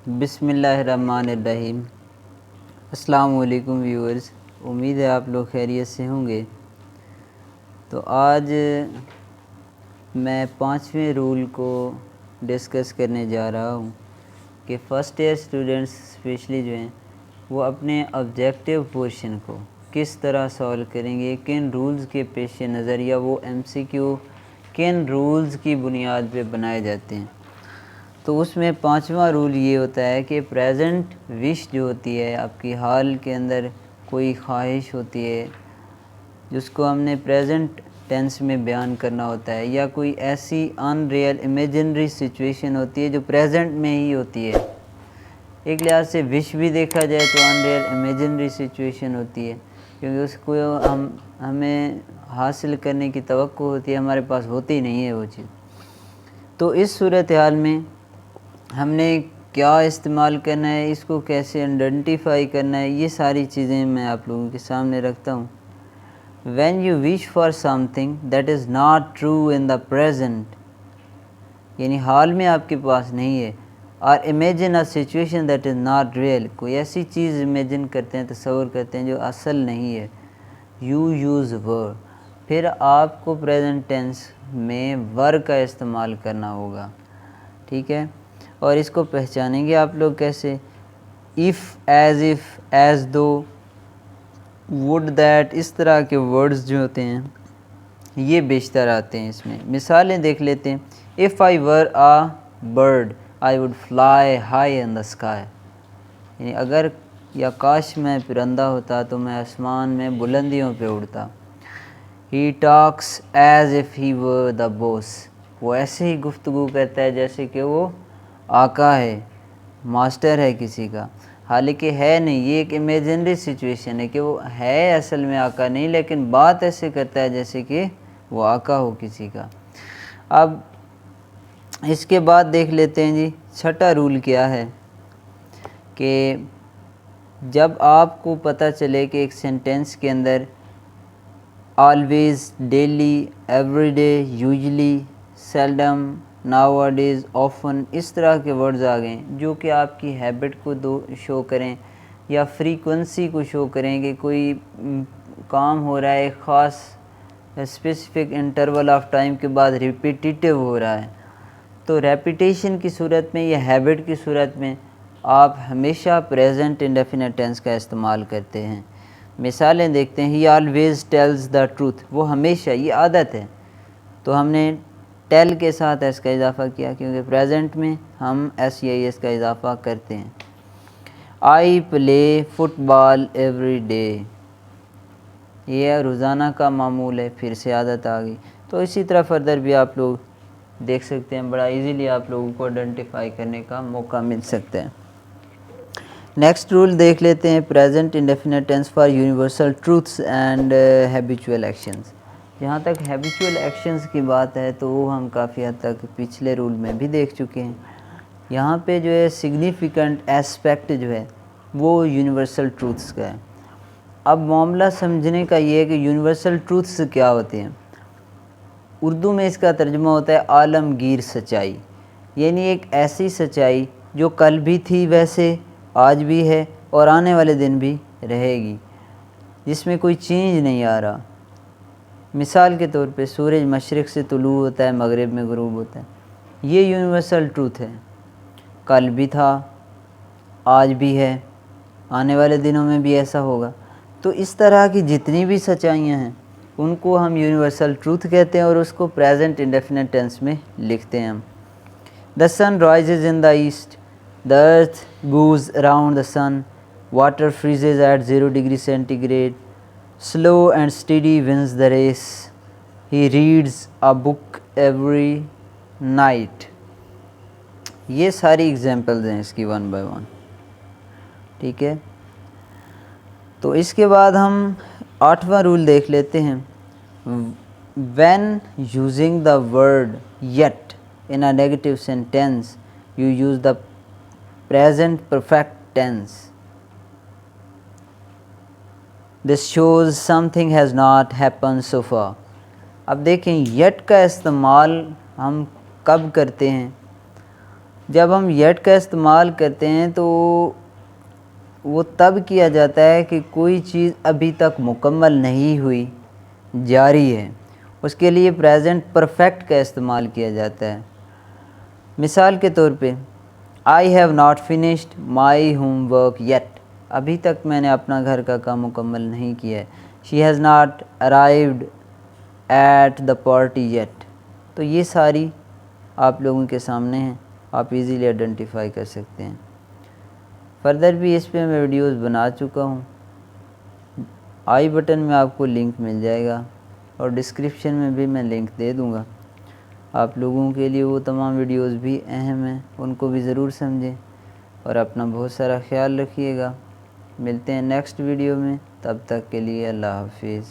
बिस्मिल्लाहिर्रहमानिर्रहीम। अस्सलाम वालेकुम व्यूअर्स, उम्मीद है आप लोग खैरियत से होंगे। तो आज मैं 5वें रूल को डिस्कस करने जा रहा हूँ कि फ़र्स्ट ईयर स्टूडेंट्स स्पेशली जो हैं वो अपने ऑब्जेक्टिव पोर्शन को किस तरह सॉल्व करेंगे, किन रूल्स के पेश नज़र या वो MCQ किन रूल्स की बुनियाद पे बनाए जाते हैं। तो उसमें 5वां रूल ये होता है कि प्रेजेंट विश जो होती है, आपकी हाल के अंदर कोई ख्वाहिश होती है जिसको हमने प्रेजेंट टेंस में बयान करना होता है, या कोई ऐसी अनरियल इमेजिनरी सिचुएशन होती है जो प्रेजेंट में ही होती है। एक लिहाज से विश भी देखा जाए तो अनरियल इमेजिनरी सिचुएशन होती है, क्योंकि उसको हमें हासिल करने की तवक्को होती है, हमारे पास होती नहीं है वो चीज़। तो इस सूरत हाल में हमने क्या इस्तेमाल करना है, इसको कैसे आइडेंटिफाई करना है, ये सारी चीज़ें मैं आप लोगों के सामने रखता हूँ। When you wish for something that is not true in the present, यानी हाल में आपके पास नहीं है, और imagine a situation that is not real, कोई ऐसी चीज़ इमेजिन करते हैं, तस्वर करते हैं जो असल नहीं है, you use were, फिर आपको प्रेजेंट टेंस में वर का इस्तेमाल करना होगा, ठीक है। और इसको पहचानेंगे आप लोग कैसे, इफ़, एज़ इफ़, एज़ दो, वुड, दैट, इस तरह के वर्ड्स जो होते हैं ये बेशतर आते हैं इसमें। मिसालें देख लेते हैं। If I were a bird I would fly high in the sky, यानी अगर या काश मैं परिंदा होता तो मैं आसमान में बुलंदियों पे उड़ता। He talks as if he were the boss, वो ऐसे ही गुफ्तगू करता है जैसे कि वो आका है, मास्टर है किसी का, हालांकि है नहीं। ये एक इमेजिनरी सिचुएशन है कि वो है असल में आका नहीं, लेकिन बात ऐसे करता है जैसे कि वो आका हो किसी का। अब इसके बाद देख लेते हैं जी, छठा रूल क्या है कि जब आपको पता चले कि एक सेंटेंस के अंदर always, daily, everyday, usually, seldom, nowadays, often, इस तरह के वर्ड्स आ गए जो कि आपकी हैबिट को शो करें या फ्रीक्वेंसी को शो करें कि कोई काम हो रहा है एक ख़ास स्पेसिफिक इंटरवल ऑफ टाइम के बाद रिपीटिटिव हो रहा है। तो रेपिटेशन की सूरत में या हैबिट की सूरत में आप हमेशा प्रेजेंट इंडेफिनिट टेंस का इस्तेमाल करते हैं। मिसालें देखते हैं। ही ऑलवेज़ टेल्स द ट्रूथ, वो हमेशा, ये आदत है, तो हमने टेल के साथ एस का इजाफ़ा किया क्योंकि प्रेजेंट में हम SEIS का इजाफ़ा करते हैं। I play football every day, ये रोज़ाना का मामूल है, फिर से आदत आ गई। तो इसी तरह फर्दर भी आप लोग देख सकते हैं, बड़ा इजीली आप लोगों को आइडेंटिफाई करने का मौका मिल सकता है। नेक्स्ट रूल देख लेते हैं, present indefinite tense for universal truths and habitual actions. जहाँ तक हैबिचुअल एक्शंस की बात है तो वो हम काफ़ी हद तक पिछले रूल में भी देख चुके हैं। यहाँ पे जो है सिग्निफिकेंट एस्पेक्ट जो है वो यूनिवर्सल ट्रूथ्स का है। अब मामला समझने का ये है कि यूनिवर्सल ट्रूथ्स क्या होते हैं। उर्दू में इसका तर्जुमा होता है आलमगीर सच्चाई, यानी एक ऐसी सच्चाई जो कल भी थी, वैसे आज भी है और आने वाले दिन भी रहेगी, जिसमें कोई चेंज नहीं आ रहा। मिसाल के तौर पे सूरज मशरिक़ से तुलू होता है, मगरिब में ग़ुरूब होता है, ये यूनिवर्सल ट्रूथ है। कल भी था, आज भी है, आने वाले दिनों में भी ऐसा होगा। तो इस तरह की जितनी भी सच्चाइयाँ हैं उनको हम यूनिवर्सल ट्रूथ कहते हैं और उसको प्रेजेंट इंडेफिनिट टेंस में लिखते हैं हम। The sun rises in the east, the earth moves around the sun, water freezes at 0 degree centigrade, slow and steady wins the race, he reads a book every night। ये सारी examples हैं इसकी one by one, ठीक है। तो इसके बाद हम 8वां रूल देख लेते हैं। When using the word yet in a negative sentence, you use the present perfect tense. This shows something has not happened so far। अब देखें yet का इस्तेमाल हम कब करते हैं जब हम येट का इस्तेमाल करते हैं तो वो तब किया जाता है कि कोई चीज़ अभी तक मुकम्मल नहीं हुई, जारी है, उसके लिए प्रेजेंट परफेक्ट का इस्तेमाल किया जाता है। मिसाल के तौर पे I have not finished my homework yet, अभी तक मैंने अपना घर का काम मुकम्मल नहीं किया है। She has not arrived at the party yet. तो ये सारी आप लोगों के सामने हैं, आप इजीली आइडेंटिफाई कर सकते हैं। फर्दर भी इस पे मैं वीडियोस बना चुका हूँ, आई बटन में आपको लिंक मिल जाएगा और डिस्क्रिप्शन में भी मैं लिंक दे दूँगा। आप लोगों के लिए वो तमाम वीडियोस भी अहम हैं, उनको भी ज़रूर समझें और अपना बहुत सारा ख्याल रखिएगा। मिलते हैं नेक्स्ट वीडियो में, तब तक के लिए अल्लाह हाफिज़।